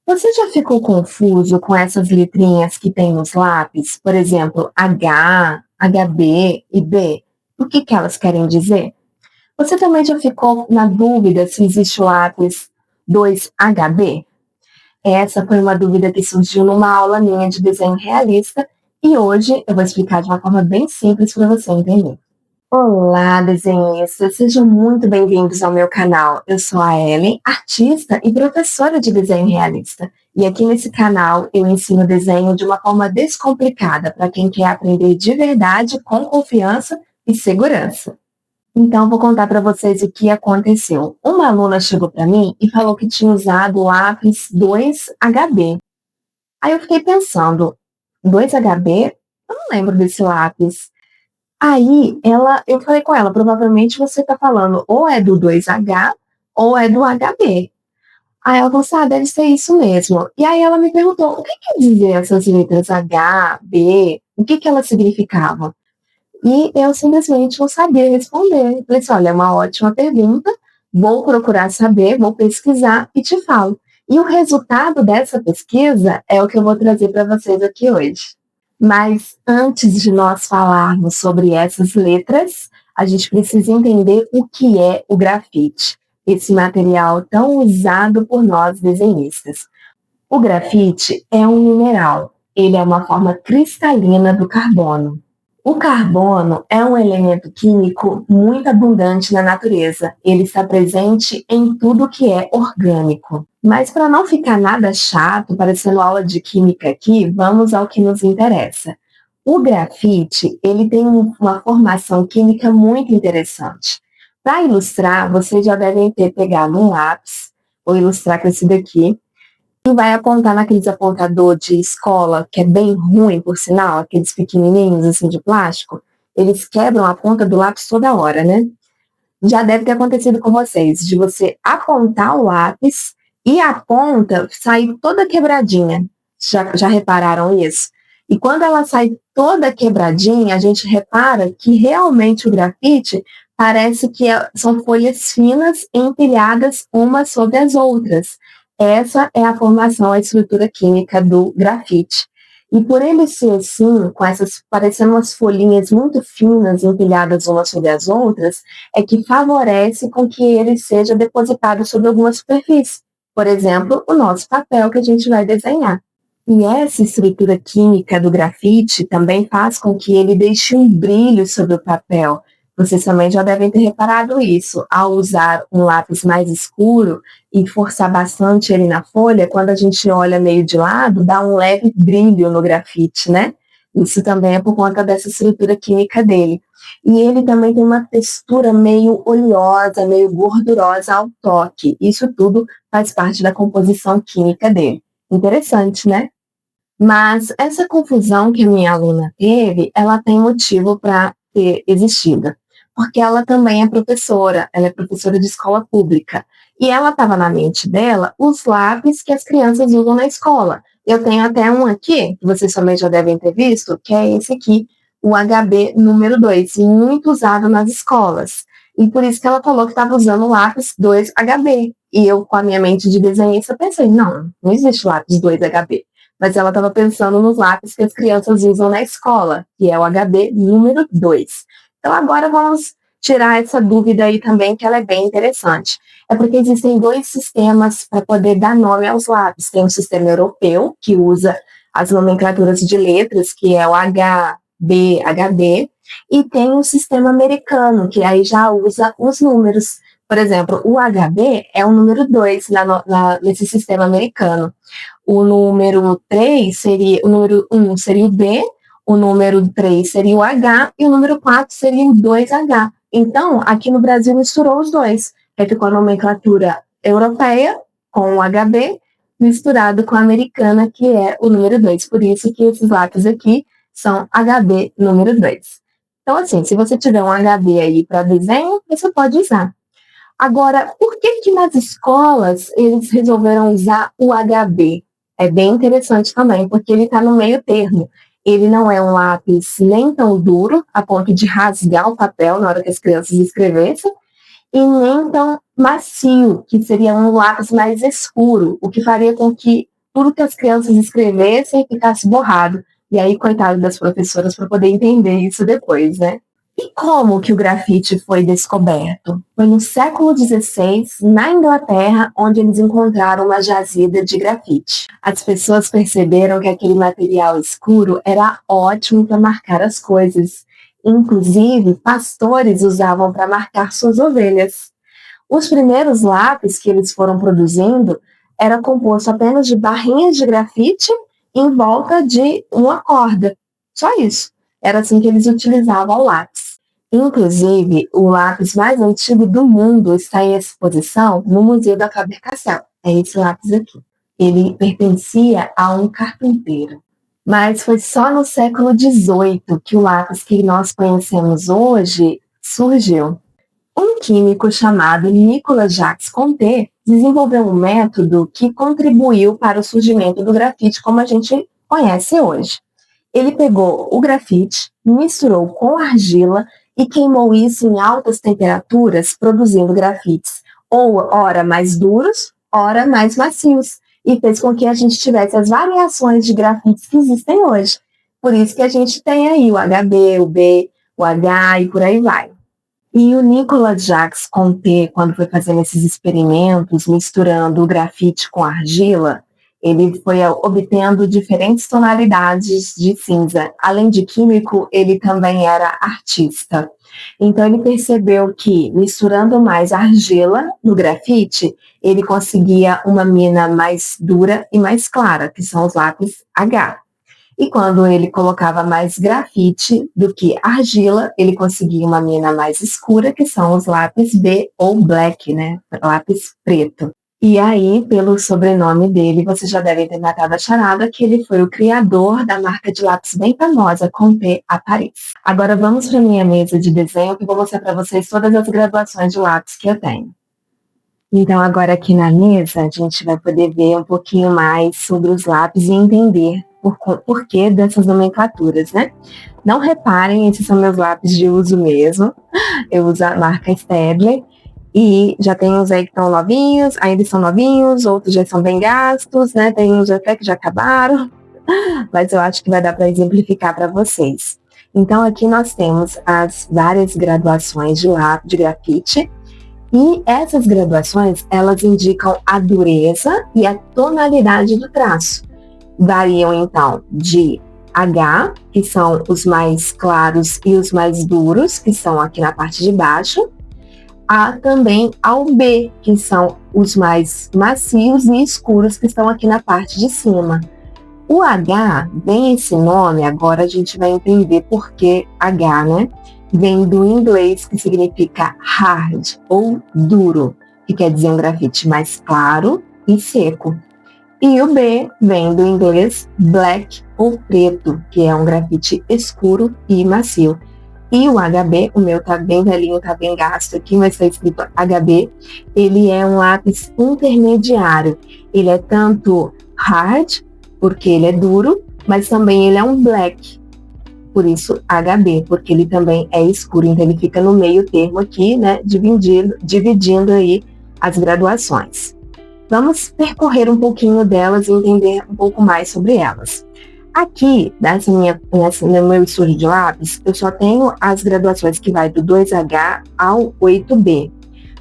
Você já ficou confuso com essas letrinhas que tem nos lápis? Por exemplo, H, HB e B. O que elas querem dizer? Você também já ficou na dúvida se existe o lápis 2HB? Essa foi uma dúvida que surgiu numa aula minha de desenho realista e hoje eu vou explicar de uma forma bem simples para você entender. Olá, desenhistas! Sejam muito bem-vindos ao meu canal. Eu sou a Ellen, artista e professora de desenho realista. E aqui nesse canal eu ensino desenho de uma forma descomplicada para quem quer aprender de verdade, com confiança e segurança. Então, vou contar para vocês o que aconteceu. Uma aluna chegou para mim e falou que tinha usado o lápis 2HB. Aí eu fiquei pensando, 2HB? Eu não lembro desse lápis. Aí eu falei com ela, provavelmente você está falando ou é do 2H ou é do HB. Aí ela falou assim, deve ser isso mesmo. E aí ela me perguntou, o que quer dizer essas letras H, B, o que elas significavam? E eu simplesmente não sabia responder. Eu falei assim, olha, é uma ótima pergunta, vou procurar saber, vou pesquisar e te falo. E o resultado dessa pesquisa é o que eu vou trazer para vocês aqui hoje. Mas antes de nós falarmos sobre essas letras, a gente precisa entender o que é o grafite, esse material tão usado por nós desenhistas. O grafite é um mineral, ele é uma forma cristalina do carbono. O carbono é um elemento químico muito abundante na natureza. Ele está presente em tudo que é orgânico. Mas para não ficar nada chato, parecendo aula de química aqui, vamos ao que nos interessa. O grafite, ele tem uma formação química muito interessante. Para ilustrar, vocês já devem ter pegado um lápis, vou ilustrar com esse daqui, e vai apontar naqueles apontador de escola, que é bem ruim, por sinal, aqueles pequenininhos, assim, de plástico, eles quebram a ponta do lápis toda hora, né? Já deve ter acontecido com vocês, de você apontar o lápis e a ponta sair toda quebradinha. Já repararam isso? E quando ela sai toda quebradinha, a gente repara que realmente o grafite parece que são folhas finas empilhadas umas sobre as outras. Essa é a formação, a estrutura química do grafite. E por ele ser assim, com essas parecendo umas folhinhas muito finas empilhadas umas sobre as outras, é que favorece com que ele seja depositado sobre alguma superfície. Por exemplo, o nosso papel que a gente vai desenhar. E essa estrutura química do grafite também faz com que ele deixe um brilho sobre o papel. Vocês também já devem ter reparado isso. Ao usar um lápis mais escuro e forçar bastante ele na folha, quando a gente olha meio de lado, dá um leve brilho no grafite, né? Isso também é por conta dessa estrutura química dele. E ele também tem uma textura meio oleosa, meio gordurosa ao toque. Isso tudo faz parte da composição química dele. Interessante, né? Mas essa confusão que a minha aluna teve, ela tem motivo para ter existido. Porque ela também é professora, ela é professora de escola pública. E ela estava na mente dela os lápis que as crianças usam na escola. Eu tenho até um aqui, que vocês também já devem ter visto, que é esse aqui, o HB número 2, muito usado nas escolas. E por isso que ela falou que estava usando o lápis 2HB. E eu, com a minha mente de desenhista, pensei, não existe lápis 2HB. Mas ela estava pensando nos lápis que as crianças usam na escola, que é o HB número 2. Então agora vamos tirar essa dúvida aí também, que ela é bem interessante. É porque existem dois sistemas para poder dar nome aos lápis. Tem o sistema europeu, que usa as nomenclaturas de letras, que é o HB, HB, e tem o sistema americano, que aí já usa os números. Por exemplo, o HB é o número 2 nesse sistema americano. O número 3 seria, o número 1 seria o B, o número 3 seria o H e o número 4 seria o 2H. Então, aqui no Brasil misturou os dois. Aí ficou a nomenclatura europeia com o HB misturado com a americana, que é o número 2. Por isso que esses lápis aqui são HB número 2. Então, assim, se você tiver um HB aí para desenho, você pode usar. Agora, por que nas escolas eles resolveram usar o HB? É bem interessante também, porque ele está no meio termo. Ele não é um lápis nem tão duro, a ponto de rasgar o papel na hora que as crianças escrevessem, e nem tão macio, que seria um lápis mais escuro, o que faria com que tudo que as crianças escrevessem ficasse borrado. E aí, coitado das professoras para poder entender isso depois, né? E como que o grafite foi descoberto? Foi no século XVI, na Inglaterra, onde eles encontraram uma jazida de grafite. As pessoas perceberam que aquele material escuro era ótimo para marcar as coisas. Inclusive, pastores usavam para marcar suas ovelhas. Os primeiros lápis que eles foram produzindo era composto apenas de barrinhas de grafite em volta de uma corda. Só isso. Era assim que eles utilizavam o lápis. Inclusive, o lápis mais antigo do mundo está em exposição no Museu da Faber-Castell. É esse lápis aqui. Ele pertencia a um carpinteiro. Mas foi só no século XVIII que o lápis que nós conhecemos hoje surgiu. Um químico chamado Nicolas Jacques Conté desenvolveu um método que contribuiu para o surgimento do grafite como a gente conhece hoje. Ele pegou o grafite, misturou com argila e queimou isso em altas temperaturas, produzindo grafites ou ora mais duros, ora mais macios, e fez com que a gente tivesse as variações de grafites que existem hoje. Por isso que a gente tem aí o HB, o B, o H e por aí vai. E o Nicolas Jacques Conté, quando foi fazendo esses experimentos, misturando o grafite com argila, ele foi obtendo diferentes tonalidades de cinza. Além de químico, ele também era artista. Então, ele percebeu que, misturando mais argila no grafite, ele conseguia uma mina mais dura e mais clara, que são os lápis H. E quando ele colocava mais grafite do que argila, ele conseguia uma mina mais escura, que são os lápis B ou black, né? Lápis preto. E aí, pelo sobrenome dele, você já deve ter matado a charada que ele foi o criador da marca de lápis bem famosa, Conté a Paris. Agora vamos para a minha mesa de desenho, que eu vou mostrar para vocês todas as graduações de lápis que eu tenho. Então, agora aqui na mesa, a gente vai poder ver um pouquinho mais sobre os lápis e entender por que dessas nomenclaturas, né? Não reparem, esses são meus lápis de uso mesmo. Eu uso a marca Staedtler e já tem uns aí que estão novinhos, ainda são novinhos, outros já são bem gastos, né? Tem uns até que já acabaram, mas eu acho que vai dar para exemplificar para vocês. Então, aqui nós temos as várias graduações de lápis de grafite. E essas graduações, elas indicam a dureza e a tonalidade do traço. Variam, então, de H, que são os mais claros e os mais duros, que são aqui na parte de baixo, a também ao B, que são os mais macios e escuros, que estão aqui na parte de cima. O H, vem esse nome, agora a gente vai entender por que H, né? Vem do inglês, que significa hard ou duro, que quer dizer um grafite mais claro e seco. E o B vem do inglês black ou preto, que é um grafite escuro e macio. E o HB, o meu tá bem velhinho, tá bem gasto aqui, mas está escrito HB, ele é um lápis intermediário. Ele é tanto hard, porque ele é duro, mas também ele é um black. Por isso HB, porque ele também é escuro, então ele fica no meio termo aqui, né, dividindo aí as graduações. Vamos percorrer um pouquinho delas e entender um pouco mais sobre elas. Aqui, no meu estudo de lápis, eu só tenho as graduações que vai do 2H ao 8B,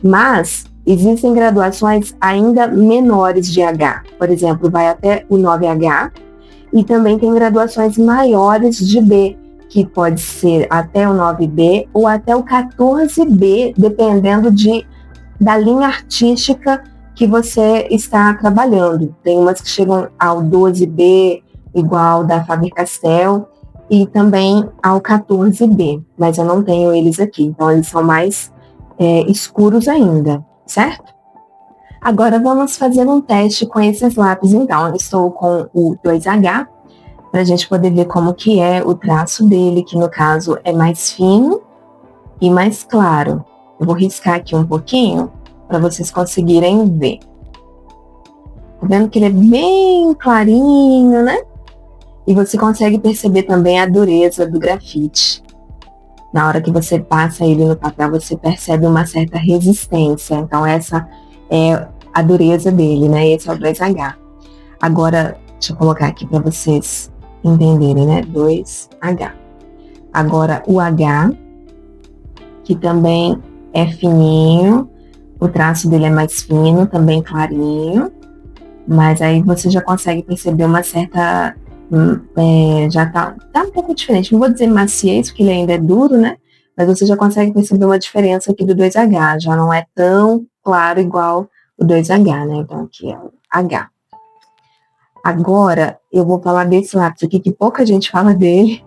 mas existem graduações ainda menores de H, por exemplo, vai até o 9H, e também tem graduações maiores de B, que pode ser até o 9B ou até o 14B, dependendo da linha artística que você está trabalhando. Tem umas que chegam ao 12B, igual da Faber-Castell, e também ao 14B, mas eu não tenho eles aqui, então eles são mais escuros ainda, certo? Agora vamos fazer um teste com esses lápis, então. Eu estou com o 2H, para a gente poder ver como que é o traço dele, que no caso é mais fino e mais claro. Eu vou riscar aqui um pouquinho, para vocês conseguirem ver. Tá vendo que ele é bem clarinho, né? E você consegue perceber também a dureza do grafite. Na hora que você passa ele no papel, você percebe uma certa resistência. Então, essa é a dureza dele, né? Esse é o 2H. Agora, deixa eu colocar aqui para vocês entenderem, né? 2H. Agora, o H, que também é fininho, o traço dele é mais fino, também clarinho, mas aí você já consegue perceber uma certa, já tá um pouco diferente. Não vou dizer maciez, porque ele ainda é duro, né? Mas você já consegue perceber uma diferença aqui do 2H, já não é tão claro igual o 2H, né? Então aqui é o H. Agora eu vou falar desse lápis aqui que pouca gente fala dele,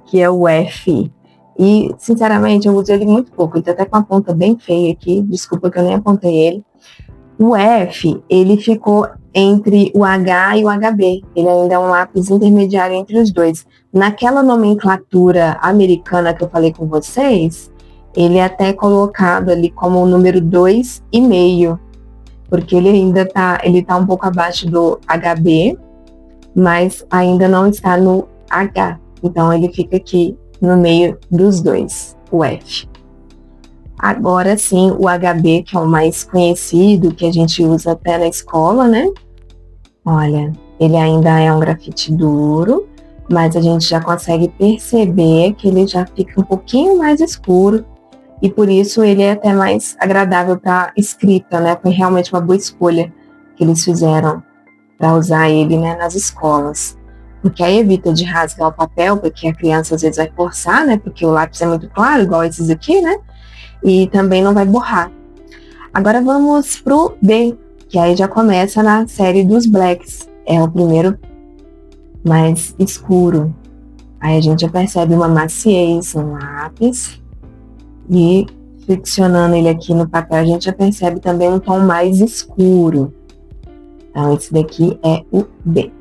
que é o F. E, sinceramente, eu uso ele muito pouco. Ele tá até com a ponta bem feia aqui. Desculpa que eu nem apontei ele. O F, ele ficou entre o H e o HB. Ele ainda é um lápis intermediário entre os dois. Naquela nomenclatura americana que eu falei com vocês, ele é até colocado ali como o número 2,5, porque ele ainda tá um pouco abaixo do HB, mas ainda não está no H. Então, ele fica aqui no meio dos dois, o F. Agora sim, o HB, que é o mais conhecido, que a gente usa até na escola, né? Olha, ele ainda é um grafite duro, mas a gente já consegue perceber que ele já fica um pouquinho mais escuro e por isso ele é até mais agradável para escrita, né? Foi realmente uma boa escolha que eles fizeram para usar ele, né, nas escolas. Porque aí evita de rasgar o papel, porque a criança às vezes vai forçar, né? Porque o lápis é muito claro, igual esses aqui, né? E também não vai borrar. Agora vamos pro B, que aí já começa na série dos blacks. É o primeiro mais escuro. Aí a gente já percebe uma maciez no lápis. E friccionando ele aqui no papel, a gente já percebe também um tom mais escuro. Então esse daqui é o B.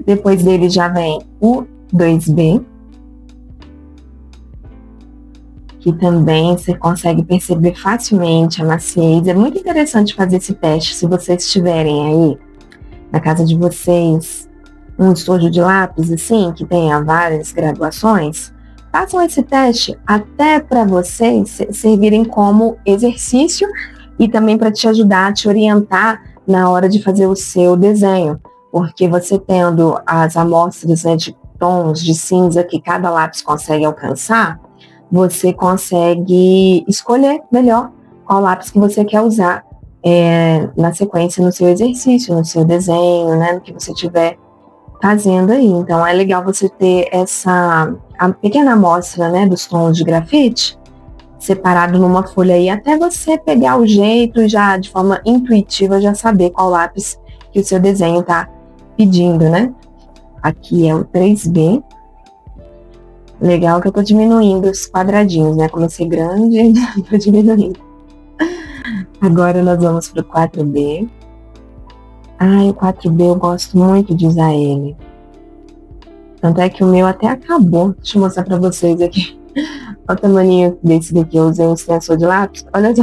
Depois dele já vem o 2B, que também você consegue perceber facilmente a maciez. É muito interessante fazer esse teste se vocês tiverem aí na casa de vocês um estojo de lápis assim, que tenha várias graduações. Façam esse teste até para vocês servirem como exercício e também para te ajudar a te orientar na hora de fazer o seu desenho. Porque você tendo as amostras, né, de tons de cinza que cada lápis consegue alcançar, você consegue escolher melhor qual lápis que você quer usar na sequência no seu exercício, no seu desenho, né, no que você estiver fazendo aí. Então é legal você ter a pequena amostra, né, dos tons de grafite separado numa folha aí, até você pegar o jeito e já de forma intuitiva já saber qual lápis que o seu desenho está pedindo, né? Aqui é o 3B. Legal que eu tô diminuindo os quadradinhos, né? Comecei grande e tô diminuindo. Agora nós vamos pro 4B. O 4B eu gosto muito de usar ele. Tanto é que o meu até acabou. Deixa eu mostrar pra vocês aqui. Olha o tamanho desse daqui. Eu usei um extensor de lápis. Olha só.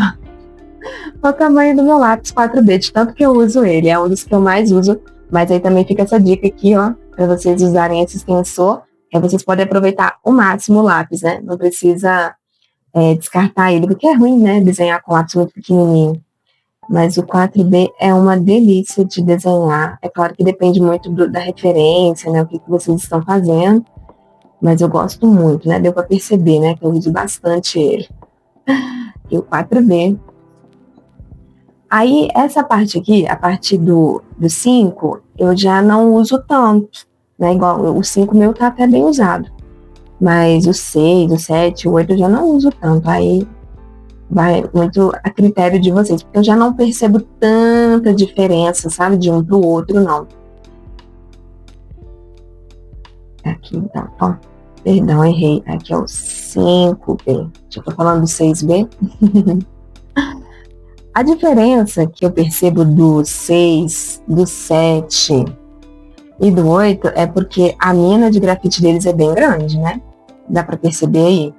Olha o tamanho do meu lápis 4B, de tanto que eu uso ele. É um dos que eu mais uso. Mas aí também fica essa dica aqui, ó, pra vocês usarem esse extensor. Vocês podem aproveitar o máximo o lápis, né? Não precisa descartar ele, porque é ruim, né? Desenhar com lápis muito pequenininho. Mas o 4B é uma delícia de desenhar. É claro que depende muito da referência, né? O que vocês estão fazendo. Mas eu gosto muito, né? Deu para perceber, né? Que eu uso bastante ele. E o 4B. Aí, essa parte aqui, a partir do 5, eu já não uso tanto, né? Igual o 5 meu tá até bem usado. Mas o 6, o 7, o 8 eu já não uso tanto. Aí vai muito a critério de vocês, porque eu já não percebo tanta diferença, sabe? De um pro outro, não. Aqui, então, ó. Perdão, errei. Aqui é o 5B. Já tô falando do 6B. A diferença que eu percebo do 6, do 7 e do 8 é porque a mina de grafite deles é bem grande, né? Dá pra perceber aí?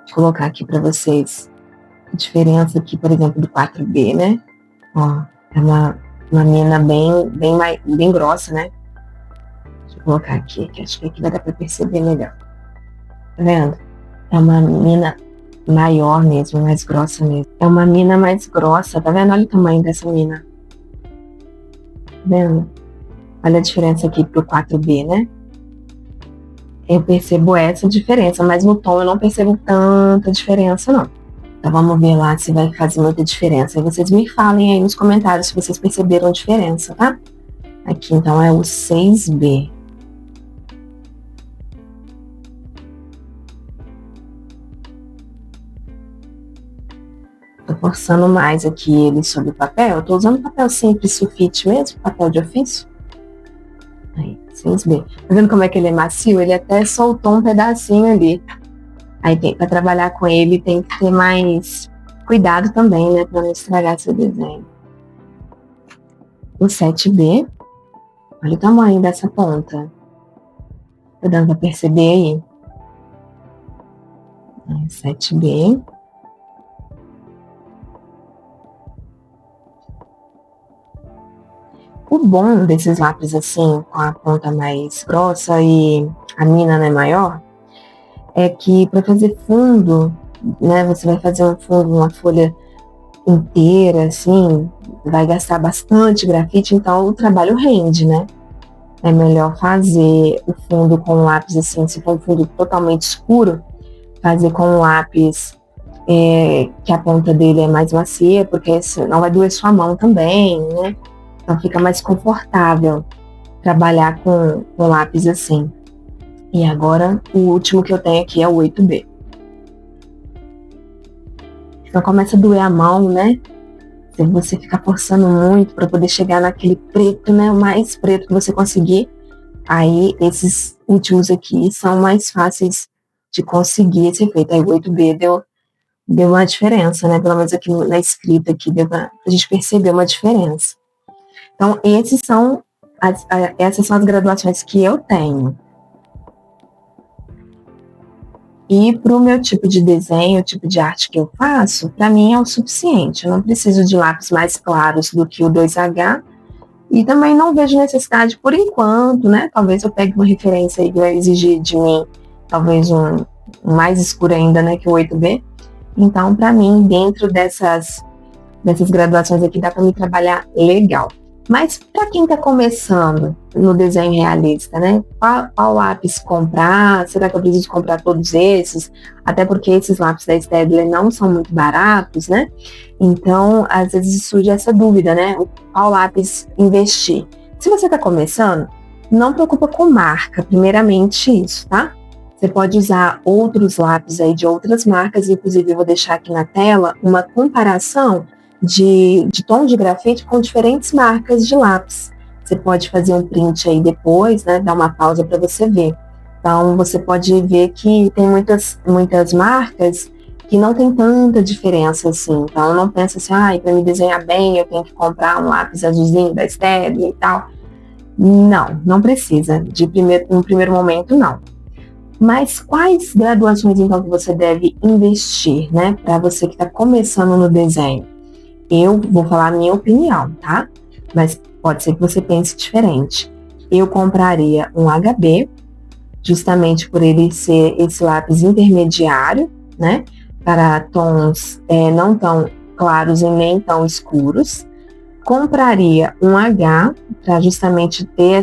Vou colocar aqui pra vocês a diferença aqui, por exemplo, do 4B, né? Ó, é uma mina bem grossa, né? Deixa eu colocar aqui, que acho que aqui vai dar pra perceber melhor. Tá vendo? É uma mina maior mesmo, mais grossa mesmo. É uma mina mais grossa, tá vendo? Olha o tamanho dessa mina. vendo? Olha a diferença aqui pro 4B, né? Eu percebo essa diferença, mas no tom eu não percebo tanta diferença, não. Então vamos ver lá se vai fazer muita diferença. E vocês me falem aí nos comentários se vocês perceberam a diferença, tá? Aqui então é o 6B. Tô forçando mais aqui ele sobre o papel. Eu tô usando papel simples sulfite mesmo, papel de ofício. Aí, 6B. Tá vendo como é que ele é macio? Ele até soltou um pedacinho ali. Aí para trabalhar com ele tem que ter mais cuidado também, né? Pra não estragar seu desenho. O 7B. Olha o tamanho dessa ponta. Tá dando pra perceber aí? 7B. O bom desses lápis assim, com a ponta mais grossa e a mina, né, maior, é que para fazer fundo, né, você vai fazer um fundo, uma folha inteira, assim, vai gastar bastante grafite, então o trabalho rende, né? É melhor fazer o fundo com lápis assim, se for um fundo totalmente escuro, fazer com um lápis que a ponta dele é mais macia, porque senão vai doer sua mão também, né? Então fica mais confortável trabalhar com lápis assim. E agora, o último que eu tenho aqui é o 8B. Então começa a doer a mão, né? Se você ficar forçando muito para poder chegar naquele preto, né? O mais preto que você conseguir. Aí esses últimos aqui são mais fáceis de conseguir esse efeito. Aí o 8B deu uma diferença, né? Pelo menos aqui na escrita aqui, a gente percebeu uma diferença. Então, essas são as graduações que eu tenho. E para o meu tipo de desenho, o tipo de arte que eu faço, para mim é o suficiente. Eu não preciso de lápis mais claros do que o 2H. E também não vejo necessidade por enquanto, né? Talvez eu pegue uma referência aí que vai exigir de mim, talvez um mais escuro ainda, né? Que o 8B. Então, para mim, dentro dessas graduações aqui, dá para me trabalhar legal. Mas para quem está começando no desenho realista, né? Qual lápis comprar? Será que eu preciso comprar todos esses? Até porque esses lápis da Staedtler não são muito baratos, né? Então, às vezes surge essa dúvida, né? Qual lápis investir? Se você está começando, não preocupa com marca, primeiramente isso, tá? Você pode usar outros lápis aí de outras marcas, inclusive eu vou deixar aqui na tela uma comparação de tom de grafite com diferentes marcas de lápis. Você pode fazer um print aí depois, né? Dar uma pausa para você ver. Então, você pode ver que tem muitas marcas que não tem tanta diferença assim. Então, não pensa assim, para me desenhar bem, eu tenho que comprar um lápis azulzinho da Staedtler e tal. Não precisa. No primeiro momento, não. Mas quais graduações, então, que você deve investir, né? Para você que está começando no desenho? Eu vou falar a minha opinião, tá? Mas pode ser que você pense diferente. Eu compraria um HB, justamente por ele ser esse lápis intermediário, né? Para tons não tão claros e nem tão escuros. Compraria um H, para justamente ter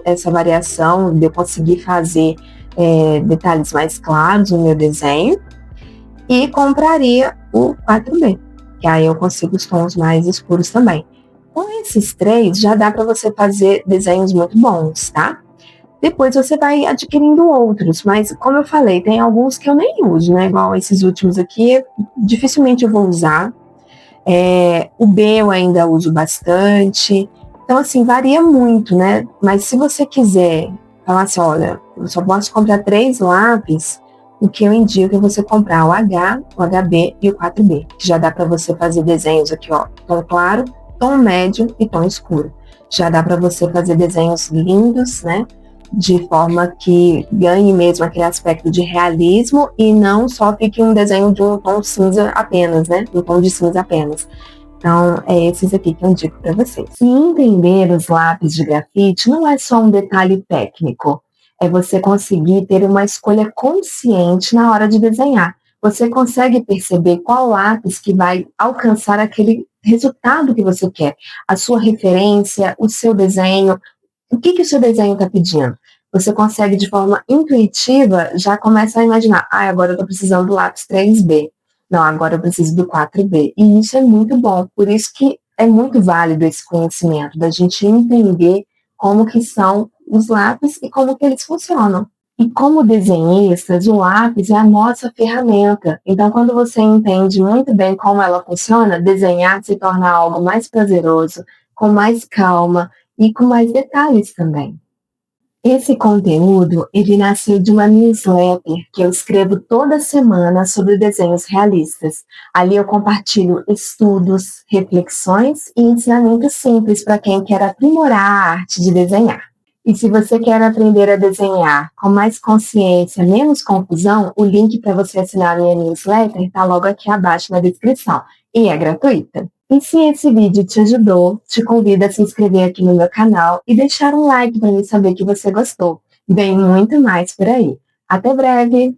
essa variação de eu conseguir fazer detalhes mais claros no meu desenho. E compraria o 4B, que aí eu consigo os tons mais escuros também. Com esses três, já dá para você fazer desenhos muito bons, tá? Depois você vai adquirindo outros, mas como eu falei, tem alguns que eu nem uso, né? Igual esses últimos aqui, dificilmente eu vou usar. O B eu ainda uso bastante. Então, assim, varia muito, né? Mas se você quiser falar assim, olha, eu só posso comprar 3 lápis, o que eu indico é você comprar o H, o HB e o 4B, que já dá para você fazer desenhos aqui, ó, tom claro, tom médio e tom escuro. Já dá para você fazer desenhos lindos, né? De forma que ganhe mesmo aquele aspecto de realismo e não só fique um desenho de um tom cinza apenas, né? Um tom de cinza apenas. Então, é esses aqui que eu indico para vocês. E entender os lápis de grafite não é só um detalhe técnico, é você conseguir ter uma escolha consciente na hora de desenhar. Você consegue perceber qual lápis que vai alcançar aquele resultado que você quer, a sua referência, o seu desenho, o que o seu desenho está pedindo. Você consegue, de forma intuitiva, já começar a imaginar, agora eu estou precisando do lápis 3B. Não, agora eu preciso do 4B. E isso é muito bom, por isso que é muito válido esse conhecimento, da gente entender como que são os lápis e como que eles funcionam. E como desenhistas, o lápis é a nossa ferramenta. Então, quando você entende muito bem como ela funciona, desenhar se torna algo mais prazeroso, com mais calma e com mais detalhes também. Esse conteúdo, ele nasceu de uma newsletter que eu escrevo toda semana sobre desenhos realistas. Ali eu compartilho estudos, reflexões e ensinamentos simples para quem quer aprimorar a arte de desenhar. E se você quer aprender a desenhar com mais consciência, menos confusão, o link para você assinar a minha newsletter está logo aqui abaixo na descrição. E é gratuita. E se esse vídeo te ajudou, te convido a se inscrever aqui no meu canal e deixar um like para me saber que você gostou. Vem muito mais por aí. Até breve!